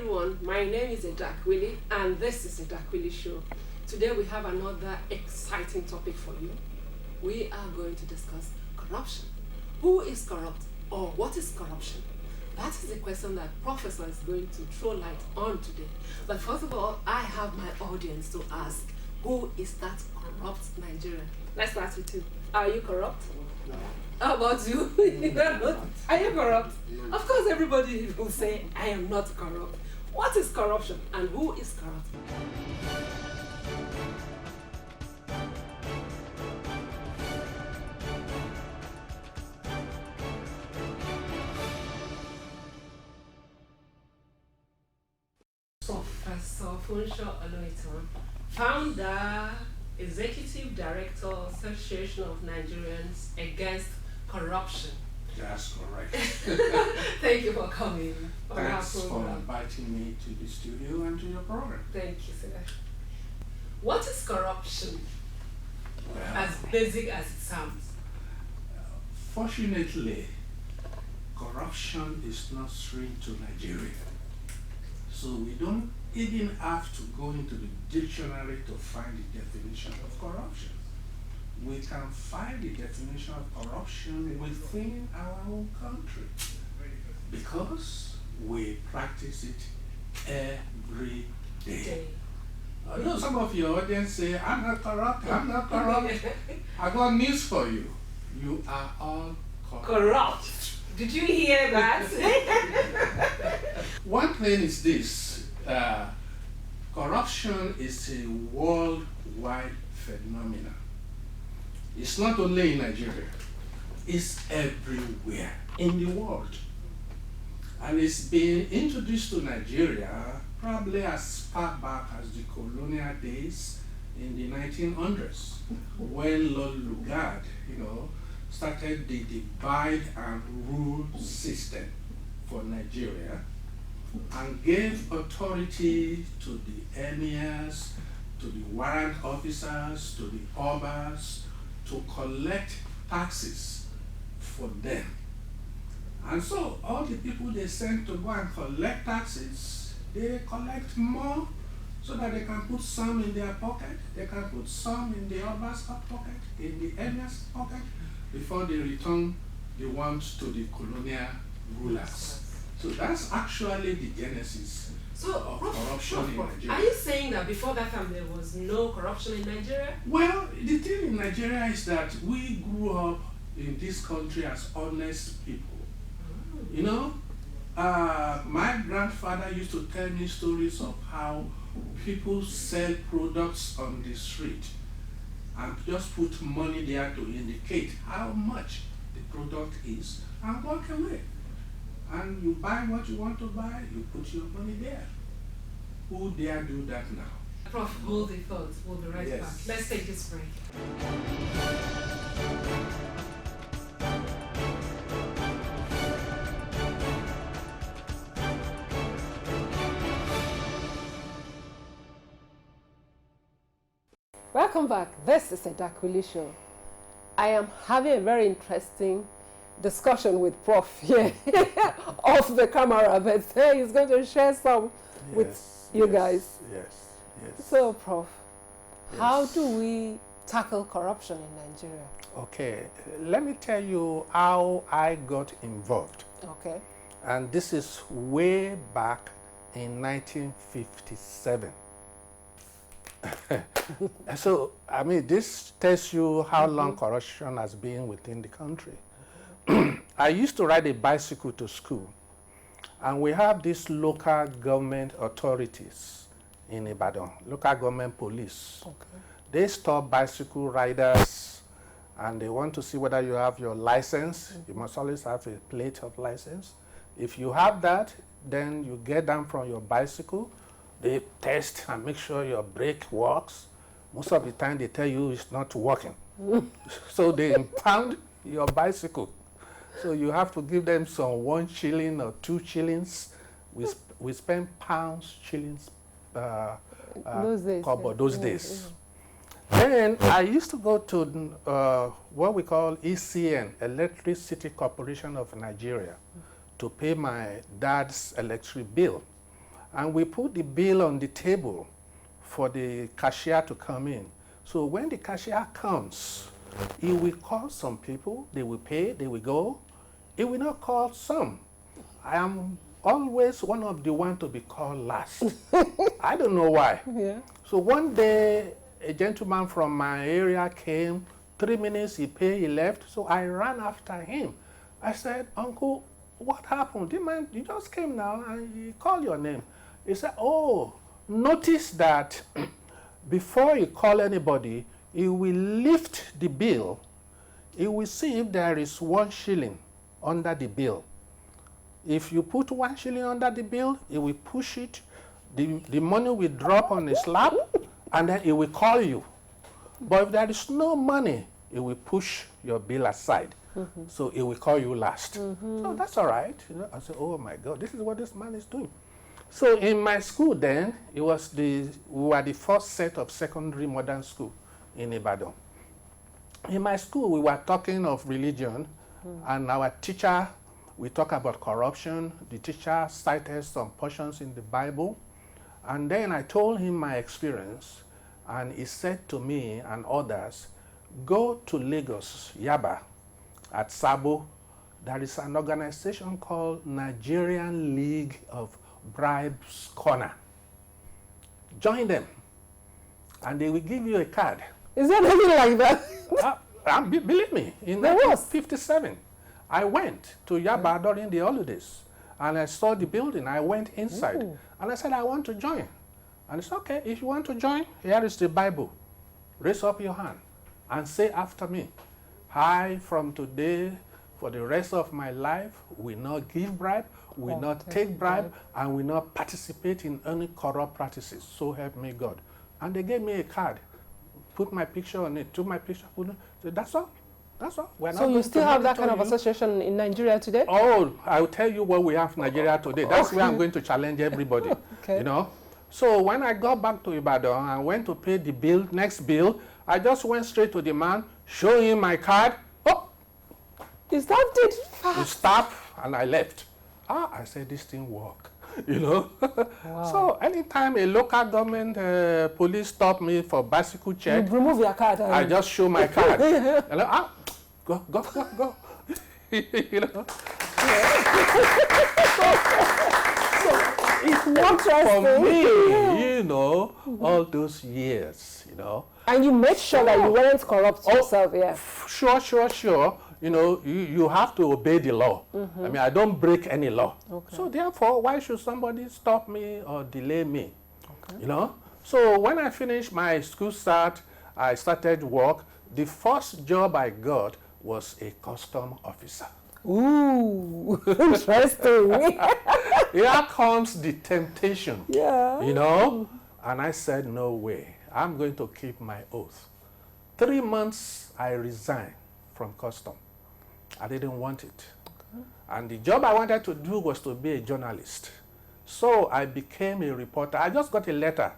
everyone, my name is Edakwili and this is Edakwili Show. Today we have another exciting topic for you. We are going to discuss corruption. Who is corrupt or what is corruption? That is the question that Professor is going to throw light on today. But first of all, I have my audience to ask, who is that corrupt Nigerian? Let's start with you. Are you corrupt? No. How about you? Are you corrupt? Of course, everybody will say, I am not corrupt. What is corruption and who is corrupt? Professor Funsho Olaitan, founder, Executive Director, Association of Nigerians Against Corruption. That's correct. Thank you for coming on our Thanks for program. inviting me to the studio and to your program. Thank you, sir. What is corruption? Well, As basic as it sounds. fortunately, corruption is not strange to Nigeria. So we don't even have to go into the dictionary to find the definition of corruption. We can find the definition of corruption within our own country because we practice it every day. Okay. I know some of your audience say, I'm not corrupt, I'm not corrupt. I got news for you. You are all corrupt. Corrupt. Did you hear that? One thing is this, corruption is a worldwide phenomenon. It's not only in Nigeria, it's everywhere in the world. And it's been introduced to Nigeria probably as far back as the colonial days in the 1900s, when Lord Lugard, started the divide and rule system for Nigeria and gave authority to the emirs, to the warrant officers, to the obas, to collect taxes for them. And so all the people they sent to go and collect taxes, they collect more so that they can put some in their pocket, they can put some in the oba's pocket, in the emir's pocket, before they return the ones to the colonial rulers. So that's actually the genesis of corruption in Nigeria. Are you saying that before that time there was no corruption in Nigeria? Well, the thing in Nigeria is that we grew up in this country as honest people. My grandfather used to tell me stories of how people sell products on the street and just put money there to indicate how much the product is and walk away. And you buy what you want to buy, you put your money there. Who dare do that now? Prof, hold the thoughts. We'll be right Yes. back. Let's take this break. Welcome back. This is Edakwili Show. I am having a very interesting discussion with Prof here off the camera, but he's going to share some with you guys. Yes. So, Prof, Yes. how do we tackle corruption in Nigeria? Okay, let me tell you how I got involved. Okay. And this is way back in 1957. So, this tells you how long corruption has been within the country. I used to ride a bicycle to school, and we have these local government authorities in Ibadan, local government police. Okay. They stop bicycle riders and they want to see whether you have your license. You must always have a plate of license. If you have that, then you get down from your bicycle, they test and make sure your brake works. Most of the time they tell you it's not working. So they impound your bicycle. So you have to give them some 1 shilling or 2 shillings. We spend pounds, shillings, Those days, kobo, yeah. those days. Then I used to go to what we call ECN, Electricity Corporation of Nigeria, to pay my dad's electric bill. And we put the bill on the table for the cashier to come in. So when the cashier comes, he will call some people, they will pay, they will go. He will not call some. I am always one of the ones to be called last. I don't know why. Yeah. So one day, a gentleman from my area came, 3 minutes, he paid, he left. So I ran after him. I said, Uncle, what happened? The man, you just came now and he called your name. He said, oh, notice that before you call anybody, he will lift the bill. He will see if there is 1 shilling under the bill. If you put 1 shilling under the bill, he will push it. The money will drop on his lap, and then he will call you. But if there is no money, he will push your bill aside. So he will call you last. So that's all right. You know, I said, oh my God, this is what this man is doing. So in my school then, we were the first set of secondary modern school in Ibadan. In my school, we were talking of religion, and our teacher, we talk about corruption. The teacher cited some portions in the Bible, and then I told him my experience, and he said to me and others, go to Lagos, Yaba, at Sabo. There is an organization called Nigerian League of Bribes Corner. Join them, and they will give you a card. Is there anything like that? Believe me, in There was. 1957, I went to Yaba during the holidays, and I saw the building. I went inside, and I said, I want to join. And it's okay, if you want to join, here is the Bible. Raise up your hand and say after me, I, from today, for the rest of my life, will not give bribe, will not take bribe, and will not participate in any corrupt practices. So help me God. And they gave me a card. Put my picture on it, took my picture, put it. So that's all. That's all. We're So you still have that kind of association in Nigeria today? Oh, I will tell you what we have in Nigeria today. That's where I'm going to challenge everybody. Okay. You know? So when I got back to Ibadan and went to pay the bill, next bill, I just went straight to the man, show him my card. Oh, You stopped it he fast. stopped, and I left. I said, this thing work. You know? Wow. So anytime a local government police stop me for bicycle check, You remove your card. I just show my card. And go. You know? It worked for me, you know, all those years, you know. And you made sure that you weren't corrupt yourself, yeah. Sure. You know, you have to obey the law. I mean, I don't break any law. Okay. So therefore, why should somebody stop me or delay me? Okay. You know? So when I finished my school start, I started work. The first job I got was a custom officer. Ooh, interesting. Here comes the temptation. Yeah. You know? And I said, no way. I'm going to keep my oath. 3 months, I resigned from custom. I didn't want it. Okay. And the job I wanted to do was to be a journalist. So I became a reporter. I just got a letter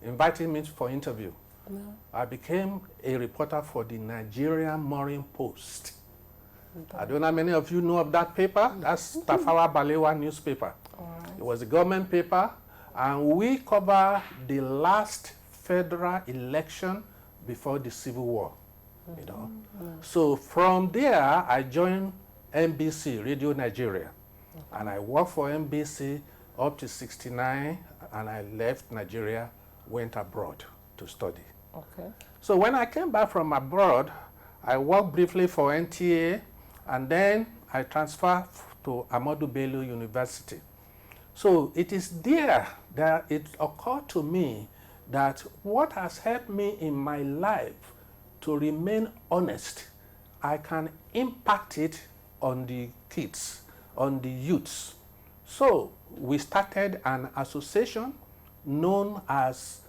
inviting me for interview. No. I became a reporter for the Nigerian Morning Post. Okay. I don't know how many of you know of that paper. That's Tafawa Balewa newspaper. Right. It was a government paper, and we cover the last federal election before the Civil War. You know, so from there I joined NBC, Radio Nigeria, and I worked for NBC up to '69, and I left Nigeria, went abroad to study. Okay. So when I came back from abroad, I worked briefly for NTA, and then I transferred to Ahmadu Bello University. So it is there that it occurred to me that what has helped me in my life to remain honest, I can impact it on the kids, on the youths. So we started an association known as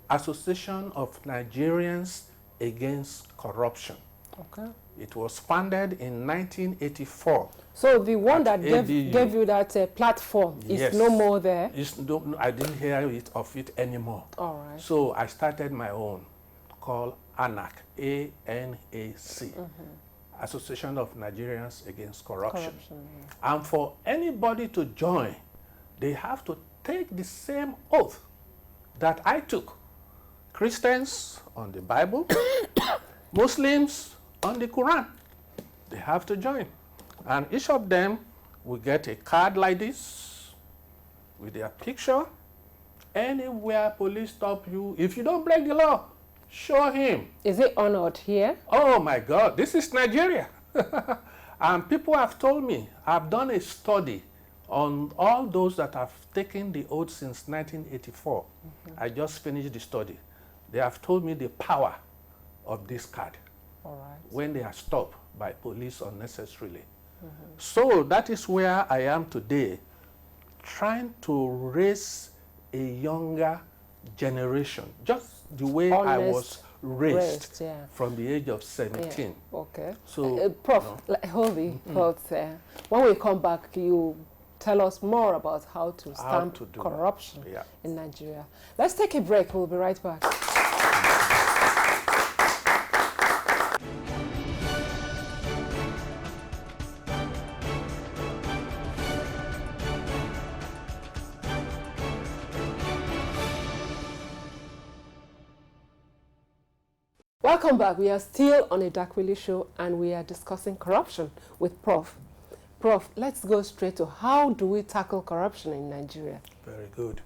Association of Nigerians Against Corruption. Okay. It was founded in 1984. So the one that gave you that platform is no more there? I didn't hear of it anymore. All right. So I started my own called ANAC, A-N-A-C, Association of Nigerians Against Corruption. And for anybody to join, they have to take the same oath that I took. Christians on the Bible, Muslims on the Quran. They have to join. And each of them will get a card like this with their picture. Anywhere police stop you, if you don't break the law, show him. Is it honored here? Oh my God, this is Nigeria. And people have told me, I've done a study on all those that have taken the oath since 1984. I just finished the study. They have told me the power of this card. All right. When they are stopped by police unnecessarily. So that is where I am today, trying to raise a younger generation, just the way I was raised from the age of 17. Yeah. Okay. So, Prof, hold the thoughts there. When we come back, you tell us more about how to stamp corruption in Nigeria. Let's take a break. We'll be right back. Welcome back. We are still on a Dark Willie show and we are discussing corruption with Prof. Prof, let's go straight to how do we tackle corruption in Nigeria? Very good.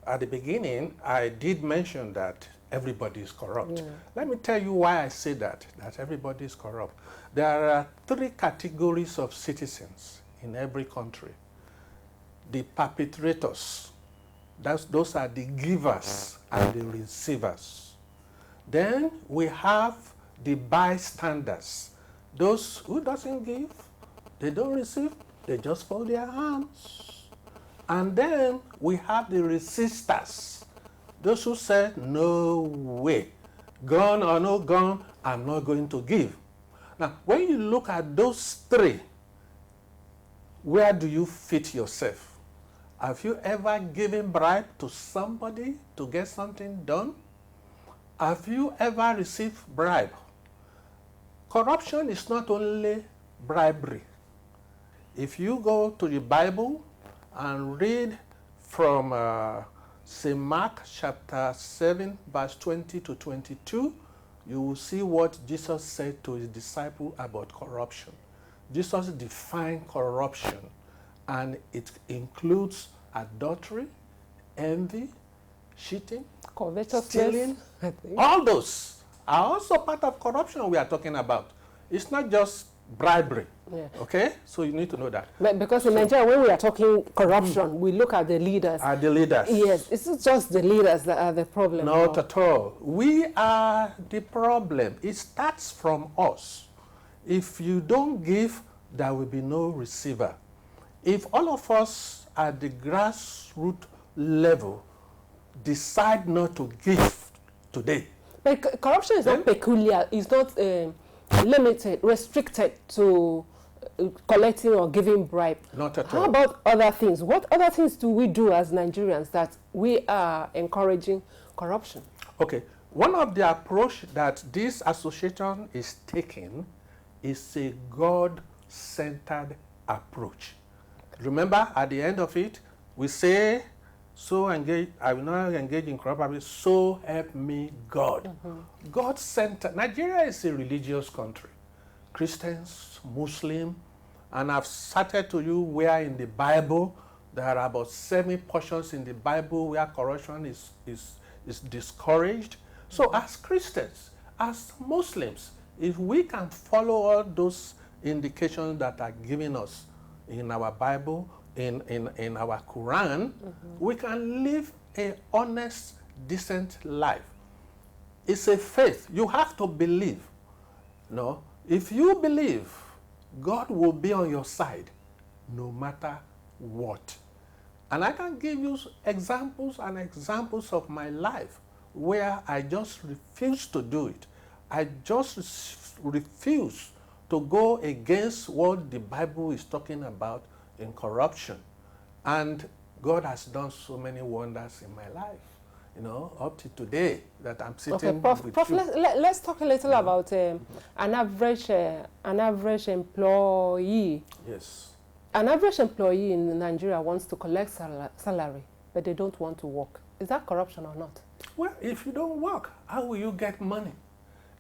At the beginning, I did mention that everybody is corrupt. Let me tell you why I say that everybody is corrupt. There are 3 categories of citizens in every country. The perpetrators, those are the givers and the receivers. Then we have the bystanders, those who doesn't give, they don't receive, they just fold their hands. And then we have the resistors, those who say, no way, gun or no gun, I'm not going to give. Now, when you look at those 3, where do you fit yourself? Have you ever given bribe to somebody to get something done? Have you ever received bribe? Corruption is not only bribery. If you go to the Bible and read from St. Mark chapter 7, verse 20 to 22, you will see what Jesus said to his disciples about corruption. Jesus defined corruption, and it includes adultery, envy, cheating, stealing. All those are also part of corruption we are talking about. It's not just bribery. Okay? So you need to know that. But because in Nigeria, when we are talking corruption, we look at the leaders. Are the leaders. Yes, it's not just the leaders that are the problem. Not at all. We are the problem. It starts from us. If you don't give, there will be no receiver. If all of us at the grassroots level decide not to give today. But corruption is not peculiar, it's not limited, restricted to collecting or giving bribe. Not at all. How about other things? What other things do we do as Nigerians that we are encouraging corruption? Okay, one of the approach that this association is taking is a God-centered approach. Remember, at the end of it, we say, so engage, I will not engage in corruption, so help me God. God-centered. Nigeria is a religious country. Christians, Muslim, and I've started to you where in the Bible, there are about 7 portions in the Bible where corruption is discouraged. So as Christians, as Muslims, if we can follow all those indications that are given us in our Bible, in our Quran, we can live a honest, decent life. It's a faith. You have to believe. No? If you believe, God will be on your side no matter what. And I can give you examples and examples of my life where I just refuse to do it. I just refuse to go against what the Bible is talking about in corruption. And God has done so many wonders in my life, you know, up to today that I'm sitting with Prof, you. let's talk a little about an average employee. Yes. An average employee in Nigeria wants to collect salary. but they don't want to work. Is that corruption or not? Well, if you don't work, how will you get money?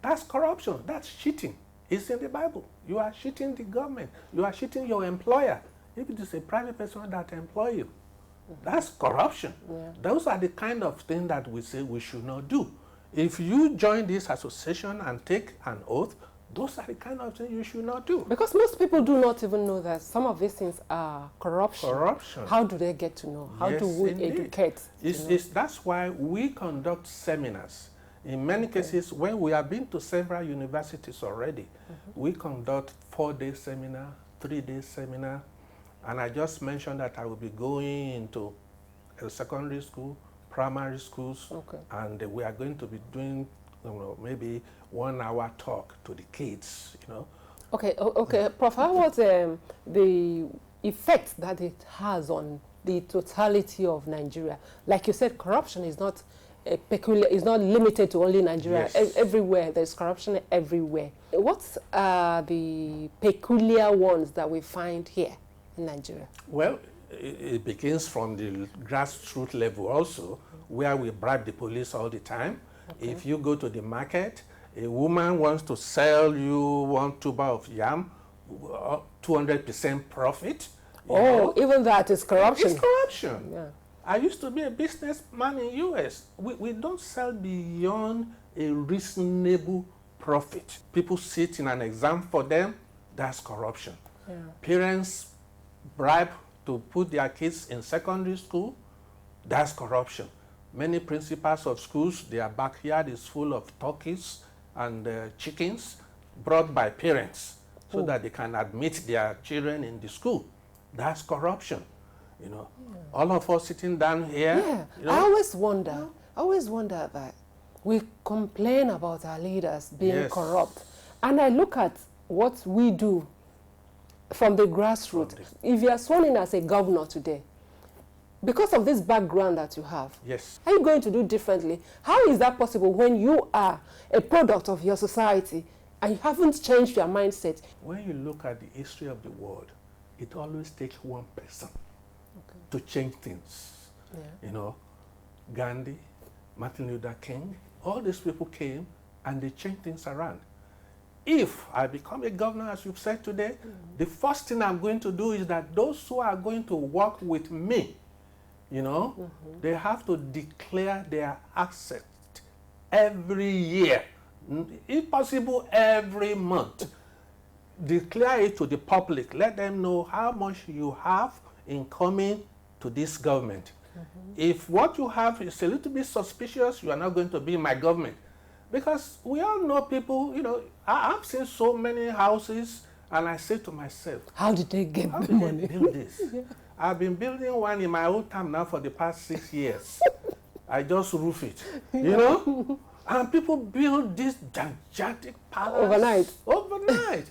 That's corruption. That's cheating. It's in the Bible. You are cheating the government. You are cheating your employer. If it is a private person that employs you, that's corruption. Yeah. Those are the kind of things that we say we should not do. If you join this association and take an oath, those are the kind of things you should not do. Because most people do not even know that some of these things are corruption. Corruption. How do they get to know? How Yes, do we indeed. educate? That's why we conduct seminars. In many cases, when we have been to several universities already, we conduct 4-day seminar, 3-day seminar, and I just mentioned that I will be going into a secondary school, primary schools, and we are going to be doing maybe 1-hour talk to the kids, Okay, Prof, how was the effect that it has on the totality of Nigeria? Like you said, corruption is not is not limited to only Nigeria. Yes. Everywhere, there's corruption everywhere. What are the peculiar ones that we find here in Nigeria? Well, it begins from the grassroots level also, where we bribe the police all the time. Okay. If you go to the market, a woman wants to sell you 1 tuber of yam, 200% profit. Even that is corruption. It's corruption. Yeah. I used to be a businessman in US. We don't sell beyond a reasonable profit. People sit in an exam for them, that's corruption. Yeah. Parents bribe to put their kids in secondary school, that's corruption. Many principals of schools, their backyard is full of turkeys and chickens brought by parents so that they can admit their children in the school. That's corruption. All of us sitting down here. Yeah, I always wonder that we complain about our leaders being corrupt. And I look at what we do from the grassroots. If you are sworn in as a governor today, because of this background that you have, are you going to do differently? How is that possible when you are a product of your society and you haven't changed your mindset? When you look at the history of the world, it always takes one person to change things. Yeah. Gandhi, Martin Luther King, all these people came and they changed things around. If I become a governor, as you've said today, the first thing I'm going to do is that those who are going to work with me, they have to declare their assets every year, if possible every month. Declare it to the public. Let them know how much you have in coming to this government. If what you have is a little bit suspicious, you are not going to be in my government. Because we all know people, I've seen so many houses and I say to myself, how did they get how the did money? they build this? I've been building one in my old town now for the past 6 years. I just roof it, And people build this gigantic palace. Overnight.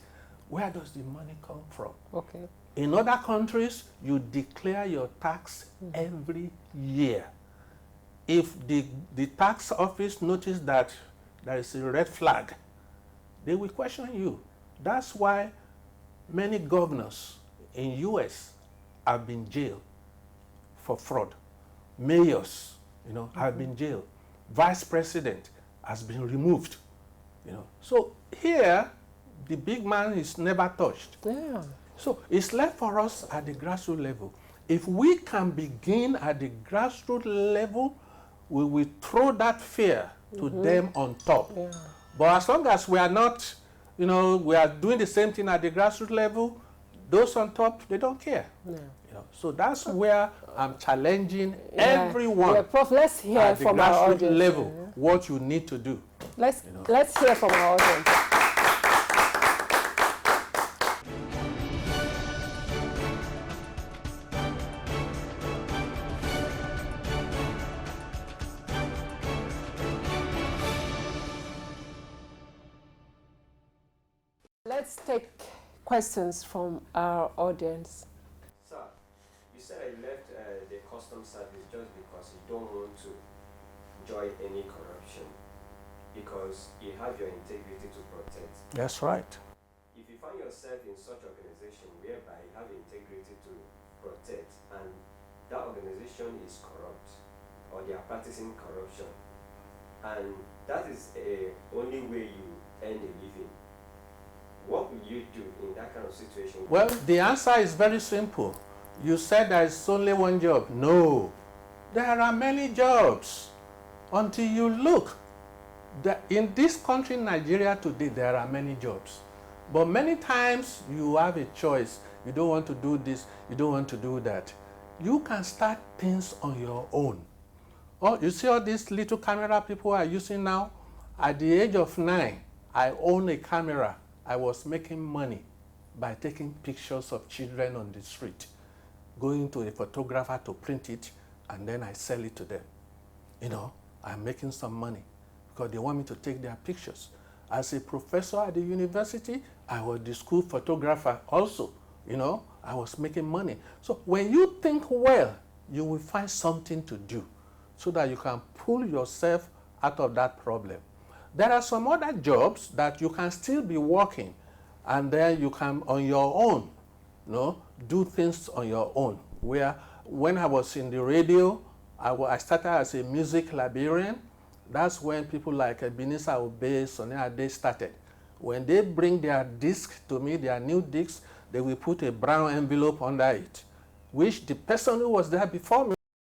Where does the money come from? Okay. In other countries, you declare your tax every year. If the tax office notices that there is a red flag, they will question you. That's why many governors in US have been jailed for fraud. Mayors, have been jailed. Vice president has been removed. So here, the big man is never touched. Yeah. So it's left for us at the grassroots level. If we can begin at the grassroots level, we will throw that fear to them on top. Yeah. But as long as we are not, we are doing the same thing at the grassroots level, those on top, they don't care. Yeah. So that's where I'm challenging everyone. Yeah, Prof, let's hear from our audience level what you need to do. Let's hear from our audience. Let's take questions from our audience. Sir, you said I left the custom service just because you don't want to join any corruption because you have your integrity to protect. That's right. If you find yourself in such organization whereby you have integrity to protect and that organization is corrupt or they are practicing corruption, and that is the only way you earn a living, what will you do in that kind of situation? Well, the answer is very simple. You said there is only one job. No, there are many jobs. Until you look, in this country, Nigeria today, there are many jobs. But many times you have a choice. You don't want to do this, you don't want to do that. You can start things on your own. Oh, you see all these little camera people are using now? At the age of 9, I own a camera. I was making money by taking pictures of children on the street, going to a photographer to print it, and then I sell it to them. You know, I'm making some money because they want me to take their pictures. As a professor at the university, I was the school photographer also. You know, I was making money. So when you think well, you will find something to do so that you can pull yourself out of that problem. There are some other jobs that you can still be working, and then you can, on your own, you know, do things on your own. Where when I was in the radio, I started as a music librarian. That's when people like Ebenezer Obey, Sonny Ade started. When they bring their disc to me, their new discs, they will put a brown envelope under it, which the person who was there before me